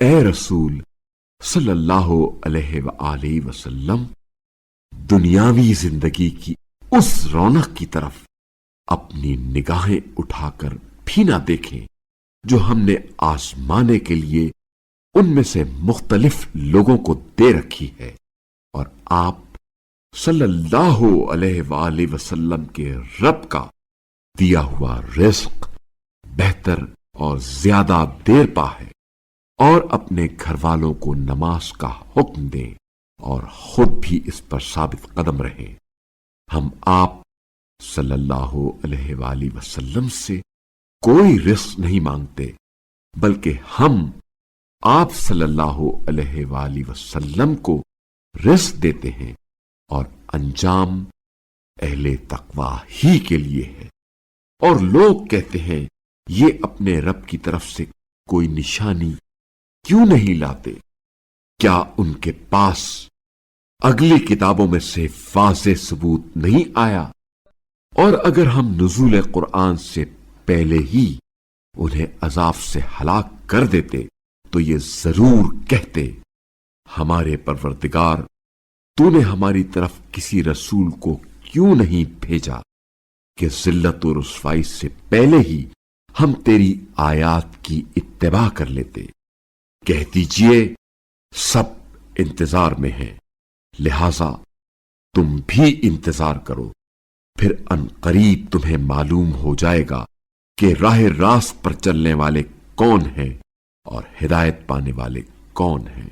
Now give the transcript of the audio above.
اے رسول صلی اللہ علیہ وآلہ وسلم، دنیاوی زندگی کی اس رونق کی طرف اپنی نگاہیں اٹھا کر بھی نہ دیکھیں جو ہم نے آزمانے کے لیے ان میں سے مختلف لوگوں کو دے رکھی ہے، اور آپ صلی اللہ علیہ وآلہ وسلم کے رب کا دیا ہوا رزق بہتر اور زیادہ دیر پا ہے، اور اپنے گھر والوں کو نماز کا حکم دیں اور خود بھی اس پر ثابت قدم رہیں۔ ہم آپ صلی اللہ علیہ وآلہ وسلم سے کوئی رزق نہیں مانگتے، بلکہ ہم آپ صلی اللہ علیہ وآلہ وسلم کو رزق دیتے ہیں، اور انجام اہل تقوی ہی کے لیے ہے۔ اور لوگ کہتے ہیں یہ اپنے رب کی طرف سے کوئی نشانی کیوں نہیں لاتے؟ کیا ان کے پاس اگلی کتابوں میں سے واضح ثبوت نہیں آیا؟ اور اگر ہم نزول قرآن سے پہلے ہی انہیں عذاب سے ہلاک کر دیتے تو یہ ضرور کہتے، ہمارے پروردگار، تو نے ہماری طرف کسی رسول کو کیوں نہیں بھیجا کہ ذلت و رسوائی سے پہلے ہی ہم تیری آیات کی اتباع کر لیتے۔ کہہ دیجئے سب انتظار میں ہیں، لہذا تم بھی انتظار کرو، پھر ان قریب تمہیں معلوم ہو جائے گا کہ راہ راست پر چلنے والے کون ہیں اور ہدایت پانے والے کون ہیں۔